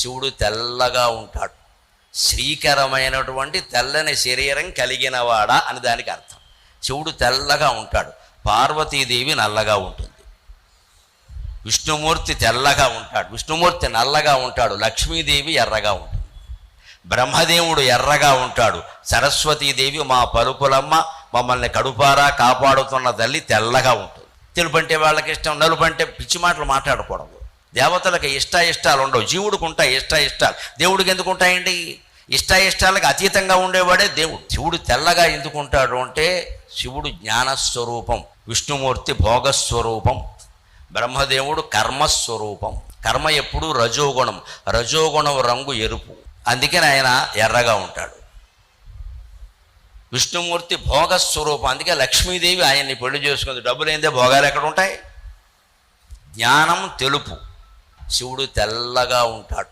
శివుడు తెల్లగా ఉంటాడు. శ్రీకరమైనటువంటి తెల్లని శరీరం కలిగినవాడా అని దానికి అర్థం. శివుడు తెల్లగా ఉంటాడు. పార్వతీదేవి నల్లగా ఉంటుంది. విష్ణుమూర్తి తెల్లగా ఉంటాడు. విష్ణుమూర్తి నల్లగా ఉంటాడు. లక్ష్మీదేవి ఎర్రగా ఉంటుంది. బ్రహ్మదేవుడు ఎర్రగా ఉంటాడు. సరస్వతీదేవి మా పలుకులమ్మ, మమ్మల్ని కడుపారా కాపాడుతున్న తల్లి తెల్లగా ఉంటుంది. తెలుపు అంటే వాళ్ళకి ఇష్టం, నలుపు అంటే పిచ్చి మాటలు మాట్లాడకూడదు. దేవతలకు ఇష్టాలు ఉండవు. జీవుడికి ఉంటాయి ఇష్టాలు. దేవుడికి ఎందుకు ఉంటాయండి? ఇష్టాలకు అతీతంగా ఉండేవాడే దేవుడు. శివుడు తెల్లగా ఎందుకు ఉంటాడు అంటే శివుడు జ్ఞానస్వరూపం, విష్ణుమూర్తి భోగస్వరూపం, బ్రహ్మదేవుడు కర్మస్వరూపం. కర్మ ఎప్పుడు రజోగుణం. రజోగుణం రంగు ఎరుపు, అందుకని ఆయన ఎర్రగా ఉంటాడు. విష్ణుమూర్తి భోగస్వరూపం, అందుకే లక్ష్మీదేవి ఆయన్ని పెళ్లి చేసుకుంది. డబ్బులు ఏందే భోగాలు ఎక్కడ ఉంటాయి? జ్ఞానం తెలుపు, శివుడు తెల్లగా ఉంటాడు.